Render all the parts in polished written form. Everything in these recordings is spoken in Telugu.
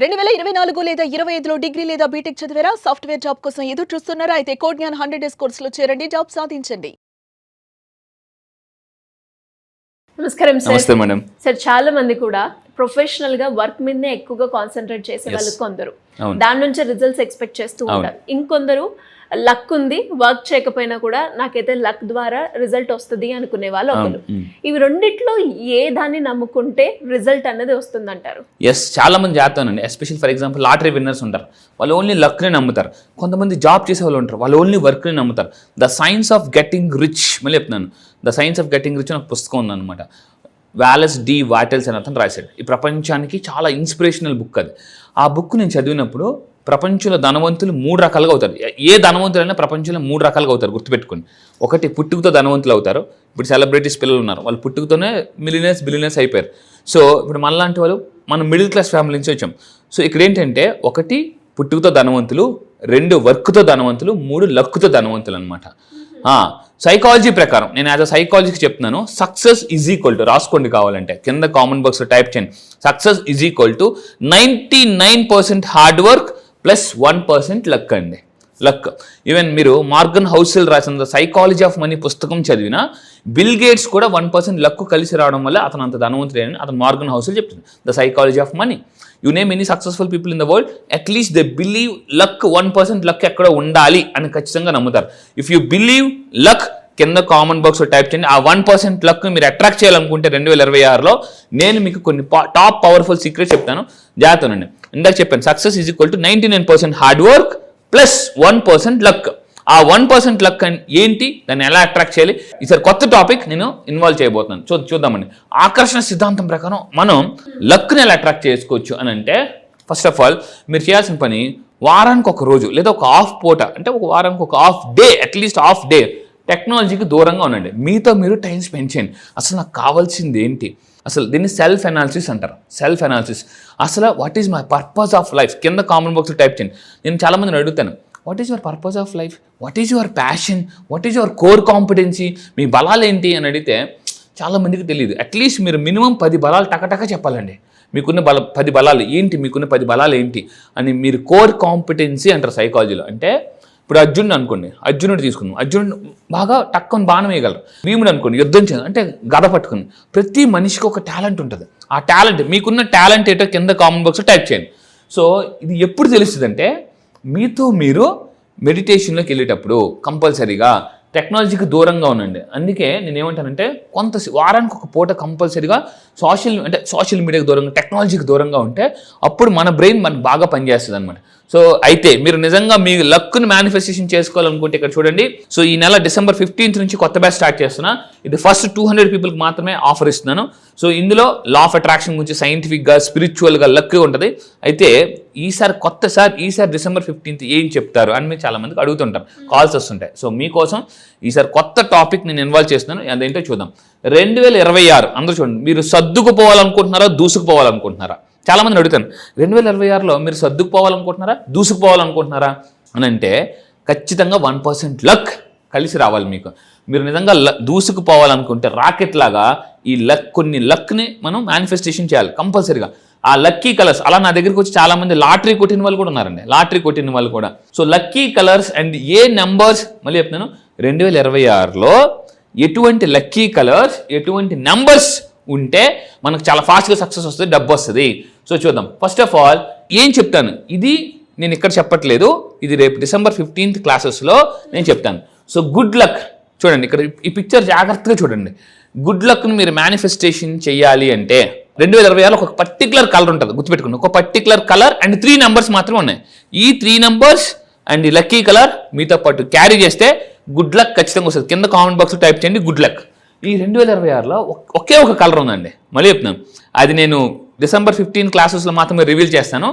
2024 లేదా 25లో డిగ్రీ లేదా బీటెక్ చదివారా? సాఫ్ట్వేర్ జాబ్ కోసం ఎదురు చూస్తున్నారా? అయితే కోడ్ జ్ఞాన్ 100 డేస్ కోర్సులో చేరండి, జాబ్ సాధించండి. నమస్కారం సార్. నమస్తే మేడం. సార్ చాలా మంది కూడా ప్రొఫెషనల్ గా వర్క్ మీదనే ఎక్కువగా కాన్సన్ట్రేట్ చేసే వాళ్ళు కొందరు, దాని నుంచి రిజల్ట్స్ ఎక్స్పెక్ట్ చేస్తూ ఉంటారు. ఇంకొందరు లక్ ఉంది, వర్క్ చేయకపోయినా కూడా నాకైతే లక్ ద్వారా రిజల్ట్ వస్తుంది అనుకునే వాళ్ళు ఒకరు. ఇవి రెండిట్లో ఏ దాన్ని నమ్ముకుంటే రిజల్ట్ అనేది వస్తుంది అంటారు? చాలా మంది చేస్తానండి. Especial for example lottery winners ఉంటారు, వాళ్ళు ఓన్లీ లక్ని నమ్ముతారు. కొంతమంది జాబ్ చేసే వాళ్ళు ఉంటారు, వాళ్ళు ఓన్లీ వర్క్ని నమ్ముతారు. The science of getting rich, మళ్ళీ చెప్తున్నాను, the science of getting rich ఒక పుస్తకం ఉందన్నమాట. వాలెస్ డి వాటెల్స్ అని అతను రాశాడు. ఈ ప్రపంచానికి చాలా ఇన్స్పిరేషనల్ బుక్ అది. ఆ బుక్ నేను చదివినప్పుడు ప్రపంచంలో ధనవంతులు 3 రకాలుగా అవుతారు. ఏ ధనవంతులైనా ప్రపంచంలో 3 రకాలుగా అవుతారు, గుర్తుపెట్టుకోండి. ఒకటి పుట్టుకతో ధనవంతులు అవుతారు. ఇప్పుడు సెలబ్రిటీస్ పిల్లలు ఉన్నారు, వాళ్ళు పుట్టుకతోనే బిలియనర్స్ అయిపోయారు. సో ఇప్పుడు మనలాంటి వాళ్ళు మనం మిడిల్ క్లాస్ ఫ్యామిలీ నుంచి వచ్చాం. సో ఇక్కడ ఏంటంటే 1 పుట్టుకతో ధనవంతులు, 2 వర్క్తో ధనవంతులు, 3 లక్తో ధనవంతులు అనమాట. సైకాలజీ ప్రకారం నేను యాజ్ అ సైకాలజీకి చెప్తున్నాను, సక్సెస్ ఈజ్ ఈక్వల్ టు, రాసుకోండి కావాలంటే కింద కామెంట్ బాక్స్లో టైప్ చేయండి, success is equal to 99% hard work plus 1% luck అండి. లక్. ఈవెన్ మీరు మార్గన్ హౌసెల్ రాసిన ద సైకాలజీ ఆఫ్ మనీ పుస్తకం చదివినా బిల్ గేట్స్ కూడా 1% లక్ కలిసి రావడం వల్ల అతను అంత ధనవంతుడని అతను మార్గన్ హౌసెల్ చెప్తుంది. The psychology of money. You name any successful people in the world, at least they believe luck 1% luck ఎక్కడ ఉండాలి అని ఖచ్చితంగా నమ్ముతారు. ఇఫ్ యూ బిలీవ్ లక్, కింద కామెంట్ బాక్స్లో టైప్ చేయండి. ఆ 1% లక్ మీరు అట్రాక్ట్ చేయాలనుకుంటే 2026లో నేను మీకు కొన్ని టాప్ పవర్ఫుల్ సీక్రెట్స్ చెప్తాను, జాగ్రత్తనండి. ఇందాక చెప్పాను, success is equal to 99% hard work plus 1% luck. ఆ 1% లక్ ఏంటి, దాన్ని ఎలా అట్రాక్ట్ చేయాలి, ఈసారి కొత్త టాపిక్ నేను ఇన్వాల్వ్ చేయబోతున్నాను. చూద్దామండి. ఆకర్షణ సిద్ధాంతం ప్రకారం మనం లక్ని ఎలా అట్రాక్ట్ చేసుకోవచ్చు అని అంటే, ఫస్ట్ ఆఫ్ ఆల్ మీరు చేయాల్సిన పని, వారానికి ఒక రోజు లేదా ఒక హాఫ్ పూట, అంటే ఒక వారానికి ఒక half day, at least half day టెక్నాలజీకి దూరంగా ఉండండి. మీతో మీరు టైం స్పెండ్ చేయండి. అసలు నాకు కావాల్సింది ఏంటి, అసలు దీన్ని సెల్ఫ్ అనాలిసిస్ అంటారు. Self analysis. అసలు what is my purpose of life, కింద కామెంట్ బాక్స్లో టైప్ చేయండి. నేను చాలామందిని అడుగుతాను, what is your purpose of life, what is your passion, what is your core competency, మీ బలాలు ఏంటి అని అడిగితే చాలామందికి తెలియదు. అట్లీస్ట్ మీరు మినిమం 10 బలాలు టకటక చెప్పాలండి. మీకున్న 10 బలాలు ఏంటి, మీకున్న 10 బలాలు ఏంటి అని. మీరు కోర్ కాంపిటెన్సీ అంటారు సైకాలజీలో. అంటే ఇప్పుడు అర్జునుడు అనుకోండి, అర్జునుడు తీసుకుందాం. అర్జునుడు బాగా టక్కుని బాణం వేయగలరు. భీముడు అనుకోండి, యుద్ధం చేయాలి అంటే గద పట్టుకుని. ప్రతి మనిషికి ఒక టాలెంట్ ఉంటుంది. ఆ టాలెంట్, మీకున్న టాలెంట్ ఏంటో కింద కామెంట్ బాక్స్లో టైప్ చేయండి. సో ఇది ఎప్పుడు తెలుస్తుంది అంటే, మీతో మీరు మెడిటేషన్లోకి వెళ్ళేటప్పుడు కంపల్సరీగా టెక్నాలజీకి దూరంగా ఉండండి. అందుకే నేను ఏమంటానంటే, వారానికి ఒక పూట కంపల్సరీగా సోషల్ మీడియాకి దూరంగా, టెక్నాలజీకి దూరంగా ఉంటే అప్పుడు మన బ్రెయిన్ మనకు బాగా పనిచేస్తుంది అనమాట. సో అయితే మీరు నిజంగా మీ లక్ని మేనిఫెస్టేషన్ చేసుకోవాలనుకుంటే ఇక్కడ చూడండి. సో ఈ నెల December 15th నుంచి కొత్త బ్యాచ్ స్టార్ట్ చేస్తున్నా. ఇది ఫస్ట్ 200 పీపుల్కి మాత్రమే ఆఫర్ ఇస్తున్నాను. సో ఇందులో లా ఆఫ్ అట్రాక్షన్ గురించి సైంటిఫిక్గా, స్పిరిచువల్గా, లక్ ఉంటుంది. అయితే ఈసారి December 15th ఏం చెప్తారు అని మీరు చాలా మందికి అడుగుతుంటారు, కాల్స్ వస్తుంటాయి. సో మీకోసం ఈసారి కొత్త టాపిక్ నేను ఇన్వాల్వ్ చేస్తున్నాను. అదేంటో చూద్దాం. 2026 అందరూ చూడండి, మీరు సర్దుకుపోవాలనుకుంటున్నారా, దూసుకుపోవాలనుకుంటున్నారా? చాలా మందిని అడుగుతాను, 2026లో మీరు సర్దుకుపోవాలనుకుంటున్నారా, దూసుకుపోవాలనుకుంటున్నారా అని అంటే ఖచ్చితంగా 1% లక్ కలిసి రావాలి మీకు. మీరు నిజంగా దూసుకుపోవాలనుకుంటే రాకెట్ లాగా ఈ కొన్ని లక్ని మనం మేనిఫెస్టేషన్ చేయాలి కంపల్సరీగా. ఆ లక్కీ కలర్స్, అలా నా దగ్గరికి వచ్చి చాలా మంది లాటరీ కొట్టిన వాళ్ళు కూడా ఉన్నారండి, లాటరీ కొట్టిన వాళ్ళు కూడా. So lucky colours and A numbers, మళ్ళీ చెప్తున్నాను, 2026లో ఎటువంటి లక్కీ కలర్స్, ఎటువంటి నెంబర్స్ ఉంటే మనకు చాలా ఫాస్ట్గా సక్సెస్ వస్తుంది, డబ్బు వస్తుంది. సో చూద్దాం. ఫస్ట్ ఆఫ్ ఆల్ ఏం చెప్తాను, ఇది నేను ఇక్కడ చెప్పట్లేదు, ఇది రేపు December 15th క్లాసెస్లో నేను చెప్తాను. సో గుడ్ లక్ చూడండి, ఇక్కడ ఈ పిక్చర్ జాగ్రత్తగా చూడండి. గుడ్ లక్ని మీరు మేనిఫెస్టేషన్ చేయాలి అంటే 2026లో ఒక పర్టికులర్ కలర్ ఉంటుంది, గుర్తుపెట్టుకోండి. ఒక పర్టికులర్ కలర్ అండ్ 3 నెంబర్స్ మాత్రమే ఉన్నాయి. ఈ 3 నెంబర్స్ అండ్ ఈ లక్కీ కలర్ మీతో పాటు క్యారీ చేస్తే గుడ్ లక్ ఖచ్చితంగా వస్తుంది. కింద కామెంట్ బాక్స్లో టైప్ చేయండి గుడ్ లక్. ఈ 2026లో ఒకే ఒక కలర్ ఉందండి, మళ్ళీ చెప్తున్నాను. అది నేను December 15 క్లాసెస్లో మాత్రమే రివీల్ చేస్తాను.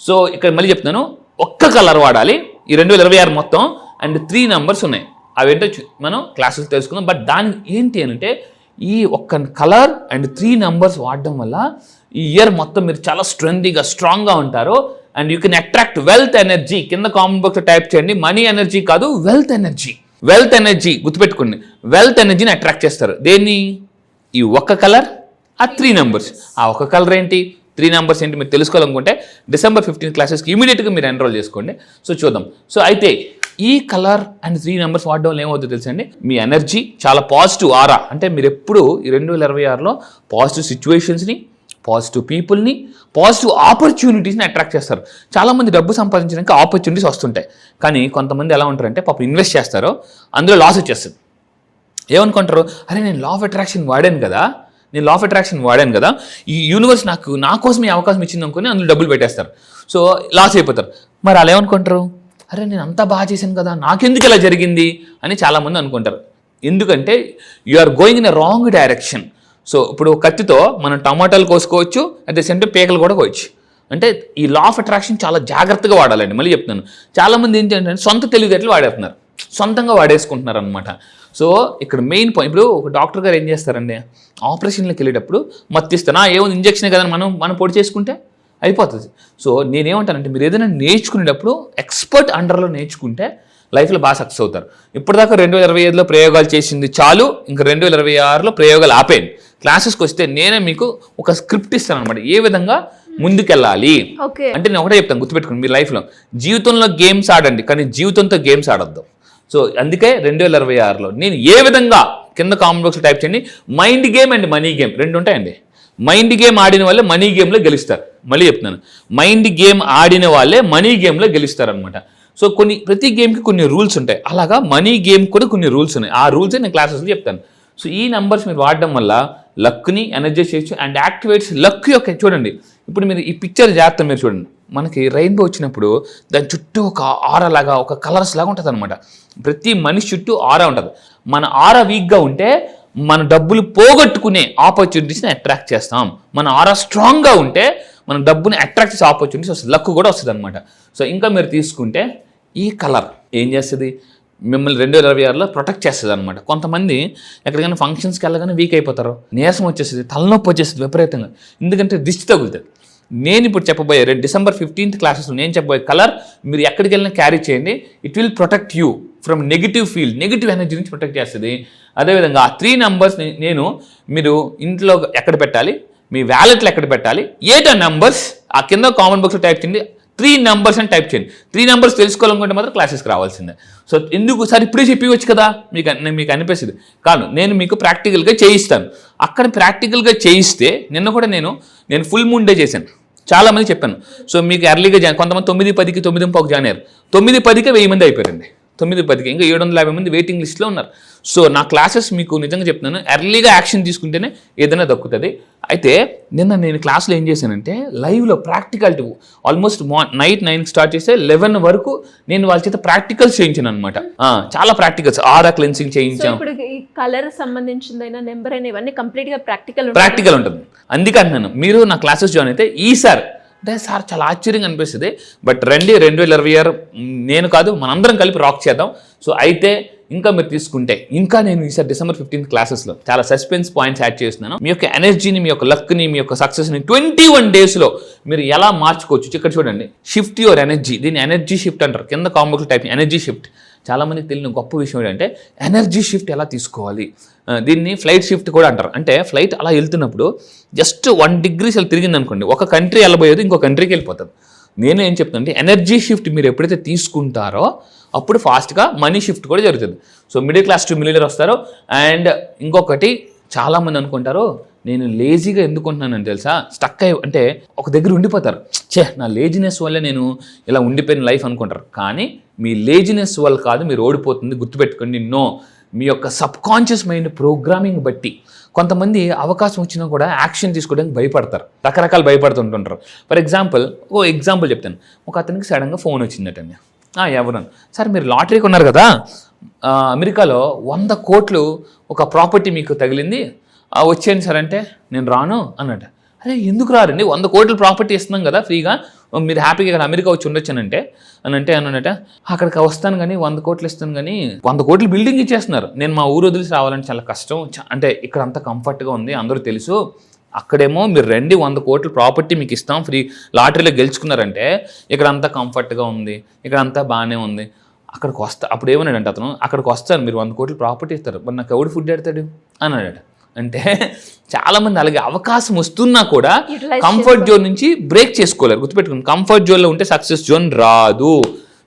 సో ఇక్కడ మళ్ళీ చెప్తున్నాను, ఒక్క కలర్ వాడాలి ఈ 2026 మొత్తం. అండ్ 3 నెంబర్స్ ఉన్నాయి, అవేంటో మనం క్లాసెస్ తెలుసుకుందాం. బట్ దానికి ఏంటి అని అంటే, ఈ ఒక్క కలర్ అండ్ 3 నెంబర్స్ వాడడం వల్ల ఈ ఇయర్ మొత్తం మీరు చాలా స్ట్రాంగ్గా ఉంటారు. And you can attract wealth energy. కింద కామెంట్ బాక్స్లో టైప్ చేయండి, మనీ ఎనర్జీ కాదు, వెల్త్ ఎనర్జీ. వెల్త్ ఎనర్జీ గుర్తుపెట్టుకోండి, వెల్త్ ఎనర్జీని అట్రాక్ట్ చేస్తారు. దేన్ని, ఈ ఒక్క కలర్, ఆ 3 నెంబర్స్. ఆ ఒక కలర్ ఏంటి, 3 నెంబర్స్ ఏంటి మీరు తెలుసుకోవాలనుకుంటే December 15 క్లాసెస్కి ఇమీడియట్గా మీరు ఎన్రోల్ చేసుకోండి. సో చూద్దాం. సో అయితే ఈ కలర్ అండ్ 3 నెంబర్స్ వాడడం వల్ల ఏమవుతుందో తెలుసండి, మీ ఎనర్జీ చాలా పాజిటివ్ ఆరా, అంటే మీరు ఎప్పుడు ఈ 2026లో పాజిటివ్ సిచ్యువేషన్స్ని, పాజిటివ్ పీపుల్ని, పాజిటివ్ ఆపర్చునిటీస్ని అట్రాక్ట్ చేస్తారు. చాలామంది డబ్బు సంపాదించడానికి ఆపర్చునిటీస్ వస్తుంటాయి, కానీ కొంతమంది ఎలా ఉంటారంటే పాపం ఇన్వెస్ట్ చేస్తారో అందులో లాస్ వచ్చేస్తుంది. ఏమనుకుంటారు, అరే నేను లా ఆఫ్ అట్రాక్షన్ వాడాను కదా, ఈ యూనివర్స్ నా కోసం ఈ అవకాశం ఇచ్చింది అనుకుని అందులో డబ్బులు పెట్టేస్తారు. సో లాస్ అయిపోతారు. మరి అలా ఏమనుకుంటారు, అరే నేను అంతా బాగా చేశాను కదా, నాకెందుకు ఇలా జరిగింది అని చాలామంది అనుకుంటారు. ఎందుకంటే you are going in a wrong direction. So ఇప్పుడు కత్తితో మనం టమాటాలు కోసుకోవచ్చు, అట్ ద సేమ్ టైం పేకలు కూడా కోవచ్చు. అంటే ఈ లా ఆఫ్ అట్రాక్షన్ చాలా జాగ్రత్తగా వాడాలండి. మళ్ళీ చెప్తున్నాను, చాలామంది ఏంటంటే సొంత తెలివితేటలు వాడేస్తున్నారు, సొంతంగా వాడేసుకుంటున్నారు అనమాట. సో ఇక్కడ మెయిన్ పాయింట్, ఇప్పుడు ఒక డాక్టర్ గారు ఏం చేస్తారండి, ఆపరేషన్లోకి వెళ్ళేటప్పుడు మత్తిస్తాను ఏముంది ఇంజక్షన్ కదా మనం పొడి చేసుకుంటే అయిపోతుంది. సో నేనేమంటానంటే మీరు ఏదైనా నేర్చుకునేటప్పుడు ఎక్స్పర్ట్ అండర్లో నేర్చుకుంటే లైఫ్లో బాగా సక్సెస్ అవుతారు. ఇప్పటిదాకా 2025లో ప్రయోగాలు చేసింది చాలు, ఇంకా 2026లో ప్రయోగాలు ఆపేయండి. క్లాసెస్కి వస్తే నేనే మీకు ఒక స్క్రిప్ట్ ఇస్తాను అనమాట, ఏ విధంగా ముందుకెళ్ళాలి అంటే. నేను ఒకటే చెప్తాను, గుర్తుపెట్టుకోండి, మీ లైఫ్లో జీవితంలో గేమ్స్ ఆడండి, కానీ జీవితంతో గేమ్స్ ఆడొద్దు. సో అందుకే 2026లో నేను ఏ విధంగా, కింద కామెంట్ బాక్స్లో టైప్ చేయండి, mind game and money game 2 ఉంటాయండి. మైండ్ గేమ్ ఆడిన వాళ్ళే మనీ గేమ్లో గెలుస్తారు. మళ్ళీ చెప్తున్నాను, మైండ్ గేమ్ ఆడిన వాళ్ళే మనీ గేమ్లో గెలుస్తారు అనమాట. సో ప్రతి గేమ్కి కొన్ని రూల్స్ ఉంటాయి, అలాగా మనీ గేమ్ కూడా కొన్ని రూల్స్ ఉన్నాయి. ఆ రూల్సే నేను క్లాసెస్లో చెప్తాను. సో ఈ నెంబర్స్ మీరు వాడడం వల్ల లక్ని ఎనర్జైజ్ చేయొచ్చు అండ్ యాక్టివేట్స్ లక్ యొక్క. చూడండి ఇప్పుడు మీరు ఈ పిక్చర్ జాగ్రత్త మీరు చూడండి, మనకి రెయిన్బో వచ్చినప్పుడు దాని చుట్టూ ఒక ఆరా లాగా, ఒక కలర్స్ లాగా ఉంటుంది అనమాట. ప్రతి మనిషి చుట్టూ ఆరా ఉంటుంది. మన ఆరా వీక్గా ఉంటే మన డబ్బులు పోగొట్టుకునే ఆపర్చునిటీస్ని అట్రాక్ట్ చేస్తాం. మన ఆరా స్ట్రాంగ్గా ఉంటే మన డబ్బుని అట్రాక్ట్ చేసే ఆపర్చునిటీస్ వస్తుంది, లక్ కూడా వస్తుంది అనమాట. సో ఇంకా మీరు తీసుకుంటే ఈ కలర్ ఏం చేస్తుంది, మిమ్మల్ని 2026లో ప్రొటెక్ట్ చేస్తుంది అనమాట. కొంతమంది ఎక్కడికైనా ఫంక్షన్స్కి వెళ్ళగానే వీక్ అయిపోతారు, నీరసం వచ్చేస్తుంది, తలనొప్పి వచ్చేస్తుంది విపరీతంగా, ఎందుకంటే దిష్టి తగులుతుంది. నేను ఇప్పుడు చెప్పబోయే December 15 క్లాసెస్లో నేను చెప్పబోయే కలర్ మీరు ఎక్కడికి వెళ్ళినా క్యారీ చేయండి. It will protect you from negative feel, negative energy నుంచి ప్రొటెక్ట్ చేస్తుంది. అదేవిధంగా ఆ 3 నెంబర్స్ మీరు ఇంట్లో ఎక్కడ పెట్టాలి, మీ వ్యాలెట్లో ఎక్కడ పెట్టాలి, ఏటా నెంబర్స్ ఆ కింద కామెంట్ బాక్స్లో టైప్ చేయండి. 3 నెంబర్స్ అని టైప్ చేయండి. 3 నెంబర్స్ తెలుసుకోవాలనుకుంటే మాత్రం క్లాసెస్కి రావాల్సిందే. సో ఎందుకు సార్ ఇప్పుడే చెప్పవచ్చు కదా మీకు అనిపిస్తుంది, కాదు నేను మీకు ప్రాక్టికల్గా చేయిస్తాను. అక్కడ ప్రాక్టికల్గా చేయిస్తే నిన్న కూడా నేను ఫుల్ మూన్ డే చేశాను, చాలామంది చెప్పాను. సో మీకు ఎర్లీగా కొంతమంది 9:10కి 9:15 జాయిన్ అయ్యారు, 9:10కి 1000 మంది అయిపోయారండి. 9:10కి ఇంకా 750 మంది వెయిటింగ్ లిస్ట్లో ఉన్నారు. సో నా క్లాసెస్ మీకు నిజంగా చెప్తున్నాను, ఎర్లీగా యాక్షన్ తీసుకుంటేనే ఏదైనా దక్కుతుంది. అయితే నిన్న నేను క్లాస్లో ఏం చేశానంటే లైవ్లో ప్రాక్టికాలిటీ ఆల్మోస్ట్ నైట్ 9కి స్టార్ట్ చేస్తే 11 వరకు నేను వాళ్ళ చేత ప్రాక్టికల్స్ చేయించాను అనమాట. చాలా ప్రాక్టికల్స్, ఆరా క్లెన్సింగ్ చేయించాం. ఇప్పుడు ఈ కలర్ సంబంధించిందైనా నెంబర్ అయినా ఇవన్నీ కంప్లీట్గా ప్రాక్టికల్ ఉంటుంది. అందుకే అంటున్నాను మీరు నా క్లాసెస్ జాయిన్ అయితే ఈసారి అంటే సార్ చాలా ఆశ్చర్యంగా అనిపిస్తుంది. బట్ 2026 నేను కాదు మనందరం కలిపి రాక్ చేద్దాం. సో అయితే ఇంకా మీరు తీసుకుంటే ఇంకా నేను ఈసారి December 15 క్లాసెస్లో చాలా సస్పెన్స్ పాయింట్స్ యాడ్ చేస్తున్నాను. మీ యొక్క ఎనర్జీని, మీ యొక్క లక్ని, మీ యొక్క సక్సెస్ని 21 డేస్లో మీరు ఎలా మార్చుకోవచ్చు. ఇక్కడ చూడండి, షిఫ్ట్ యువర్ ఎనర్జీ, దీన్ని ఎనర్జీ షిఫ్ట్ అంటారు. కింద కాంబోకి టైప్ ఎనర్జీ షిఫ్ట్. చాలామందికి తెలియని గొప్ప విషయం ఏంటంటే ఎనర్జీ షిఫ్ట్ ఎలా తీసుకోవాలి. దీన్ని ఫ్లైట్ షిఫ్ట్ కూడా అంటారు. అంటే ఫ్లైట్ అలా వెళ్తున్నప్పుడు జస్ట్ 1 degree తిరిగింది అనుకోండి, ఒక కంట్రీ వెళ్ళబోయేది ఇంకో కంట్రీకి వెళ్ళిపోతుంది. నేను ఏం చెప్తానంటే ఎనర్జీ షిఫ్ట్ మీరు ఎప్పుడైతే తీసుకుంటారో అప్పుడు ఫాస్ట్గా మనీ షిఫ్ట్ కూడా జరుగుతుంది. So middle class to millionaire వస్తారు. అండ్ ఇంకొకటి చాలామంది అనుకుంటారు నేను లేజీగా ఎందుకుంటున్నానని తెలుసా, స్టక్ అయ్యి అంటే ఒక దగ్గర ఉండిపోతారు. నా లేజినెస్ వల్లే నేను ఇలా ఉండిపోయిన లైఫ్ అనుకుంటారు. కానీ మీ లేజినెస్ వల్ల కాదు మీరు ఓడిపోతుంది, గుర్తుపెట్టుకోండి. మీ యొక్క సబ్కాన్షియస్ మైండ్ ప్రోగ్రామింగ్ బట్టి కొంతమంది అవకాశం వచ్చినా కూడా యాక్షన్ తీసుకోవడానికి భయపడతారు, రకరకాలు భయపడుతుంటుంటారు. ఫర్ ఎగ్జాంపుల్ చెప్తాను, ఒక అతనికి సడన్గా ఫోన్ వచ్చిందటండి. ఎవరన్నా సార్ మీరు లాటరీ కొన్నారు కదా, అమెరికాలో 100 కోట్లు ఒక ప్రాపర్టీ మీకు తగిలింది, వచ్చేయండి సార్ అంటే నేను రాను అన్నట్టు. అరే ఎందుకు రారండి, 100 కోట్ల ప్రాపర్టీ ఇస్తున్నాం కదా ఫ్రీగా, మీరు హ్యాపీగా ఇక్కడ అమెరికా వచ్చి ఉండొచ్చానంటే అన్నట్ట అక్కడికి వస్తాను కానీ 100 కోట్లు ఇస్తాను కానీ 100 కోట్లు బిల్డింగ్ ఇచ్చేస్తున్నారు. నేను మా ఊరు వదిలేసి రావాలంటే చాలా కష్టం, అంటే ఇక్కడ అంతా కంఫర్ట్గా ఉంది అందరూ తెలుసు, అక్కడేమో మీరు రండి 100 కోట్ల ప్రాపర్టీ మీకు ఇస్తాం ఫ్రీ, లాటరీలో గెలుచుకున్నారంటే ఇక్కడ అంతా కంఫర్ట్గా ఉంది, ఇక్కడ అంతా బాగానే ఉంది. అక్కడికి వస్తా అప్పుడు ఏమన్నాడంటే అతను, అక్కడికి వస్తాను మీరు 100 కోట్ల ప్రాపర్టీ ఇస్తారు, మరి నాకు ఎవడు ఫుడ్ పెడతాడు అన్నాడట. అంటే చాలా మంది అలాగే అవకాశం వస్తున్నా కూడా Utilize కంఫర్ట్ జోన్ నుంచి బ్రేక్ చేసుకోలేరు. గుర్తుపెట్టుకోండి, కంఫర్ట్ జోన్లో ఉంటే సక్సెస్ జోన్ రాదు.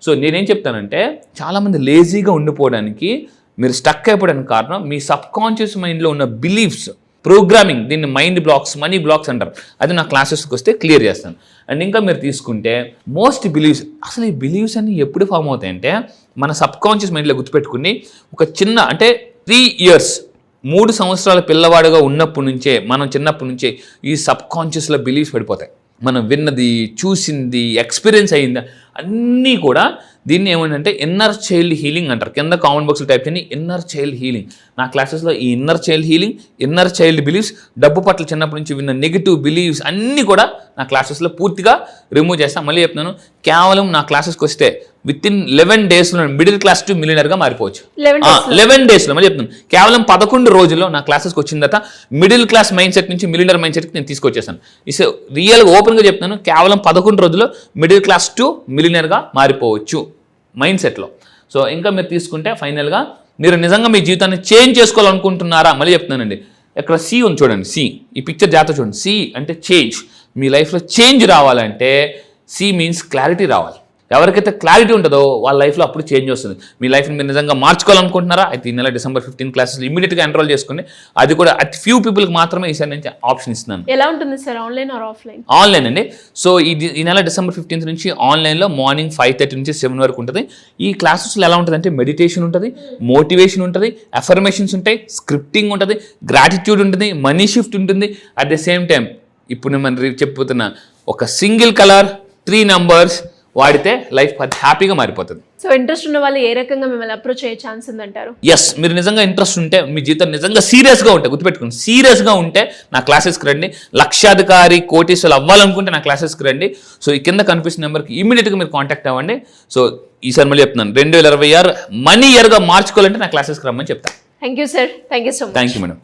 సో నేనేం చెప్తానంటే చాలా మంది లేజీగా ఉండిపోవడానికి, మీరు స్టక్ అయిపోవడానికి కారణం మీ సబ్ కాన్షియస్ మైండ్లో ఉన్న బిలీఫ్స్, ప్రోగ్రామింగ్. దీన్ని మైండ్ బ్లాక్స్, మనీ బ్లాక్స్ అంటారు. అది నా క్లాసెస్కి వస్తే క్లియర్ చేస్తాను. అండ్ ఇంకా మీరు తీసుకుంటే మోస్ట్ బిలీవ్స్, అసలు ఈ బిలీవ్స్ అన్ని ఎప్పుడు ఫామ్ అవుతాయంటే మన సబ్ కాన్షియస్ మైండ్లో గుర్తుపెట్టుకుని ఒక చిన్న అంటే 3 years 3 సంవత్సరాల పిల్లవాడుగా ఉన్నప్పటి నుంచే, మనం చిన్నప్పటి నుంచే ఈ సబ్ కాన్షియస్లో బిలీవ్స్ పడిపోతాయి. మనం విన్నది, చూసింది, ఎక్స్పీరియన్స్ అయింది అన్నీ కూడా దీన్ని ఏమంటే ఇన్నర్ చైల్డ్ హీలింగ్ అంటారు. కింద కామెంట్ బాక్స్లో టైప్ చేయండి ఇన్నర్ చైల్డ్ హీలింగ్. నా క్లాసెస్లో ఈ inner child healing, inner child believes, డబ్బు పట్ల చిన్నప్పటి నుంచి విన్న నెగిటివ్ బిలీవ్స్ అన్నీ కూడా నా క్లాసెస్లో పూర్తిగా రిమూవ్ చేస్తాను. మళ్ళీ చెప్తున్నాను, కేవలం నా క్లాసెస్కి వస్తే విత్-ఇన్ 11 daysలో మిడిల్ క్లాస్ టు మిలియనర్గా మారిపోవచ్చు. 11 daysలో మళ్ళీ చెప్తున్నాను, కేవలం 11 రోజుల్లో నా క్లాసెస్కి వచ్చిన తర్వాత మిడిల్ క్లాస్ మైండ్ సెట్ నుంచి మిలియనర్ మైండ్ సెట్కి నేను తీసుకొచ్చేసాను. ఇస్ రియల్గా ఓపెన్గా చెప్తున్నాను, కేవలం 11 రోజుల్లో మిడిల్ క్లాస్ టు మిలియనర్గా మారిపోవచ్చు మైండ్ సెట్లో. సో ఇంకా మీరు తీసుకుంటే ఫైనల్గా మీరు నిజంగా మీ జీవితాన్ని చేంజ్ చేసుకోవాలనుకుంటున్నారా? మళ్ళీ చెప్తున్నానండి, ఇక్కడ సి ఉంది చూడండి, సి, ఈ పిక్చర్ జాగ్రత్త చూడండి. సి అంటే చేంజ్. మీ లైఫ్లో చేంజ్ రావాలంటే సి మీన్స్ క్లారిటీ రావాలి. ఎవరికైతే క్లారిటీ ఉంటుందో వాళ్ళ లైఫ్లో అప్పుడు చేంజ్ వస్తుంది. మీ లైఫ్ని మీరు నిజంగా మార్చుకోవాలనుకుంటున్నారా? అయితే ఈ నెల December 15 క్లాసెస్ ఇమీడియట్గా ఎన్రోల్ చేసుకోండి. అది కూడా అతి ఫ్యూ పీపుల్కి మాత్రమే ఈసారి నుంచి ఆప్షన్ ఇస్తున్నాను. ఎలా ఉంటుంది sir, online or offline? Online అండి. సో ఈ నెల December 15 నుంచి ఆన్లైన్లో మార్నింగ్ 5:30 నుంచి 7 వరకు ఉంటుంది. ఈ క్లాసెస్లో ఎలా ఉంటుంది అంటే మెడిటేషన్ ఉంటుంది, మోటివేషన్ ఉంటుంది, అఫర్మేషన్స్ ఉంటాయి, స్క్రిప్టింగ్ ఉంటుంది, గ్రాటిట్యూడ్ ఉంటుంది, మనీ షిఫ్ట్ ఉంటుంది. అట్ ద సేమ్ టైం ఇప్పుడు నేను చెప్పుతున్న ఒక సింగిల్ కలర్ 3 numbers వాడితే లైఫ్ హ్యాపీగా మారిపోతుంది. సో ఇంట్రెస్ట్ ఉన్న వాళ్ళు ఏ రకంగా మిమ్మల్ని అప్రోచ్ అయ్యే ఛాన్స్ ఉందంటారు? ఎస్, మీరు నిజంగా ఇంట్రెస్ట్ ఉంటే, మీ జీవితం నిజంగా సీరియస్గా ఉంటే, గుర్తుపెట్టుకోండి, సీరియస్గా ఉంటే నా క్లాసెస్కి రండి. లక్షాధికారి, కోటీశ్వరులు అవ్వాలనుకుంటే నా క్లాసెస్కి రండి. సో ఈ కింద కనిపిస్తున్న నెంబర్కి ఇమీడియట్గా మీరు కాంటాక్ట్ అవ్వండి. సో ఈసారి మళ్ళీ చెప్తున్నాను, 2026 మనీ ఇయర్గా మార్చుకోవాలంటే నా క్లాసెస్కి రమ్మని చెప్తాను. Thank you sir, thank you so much. Thank you madam.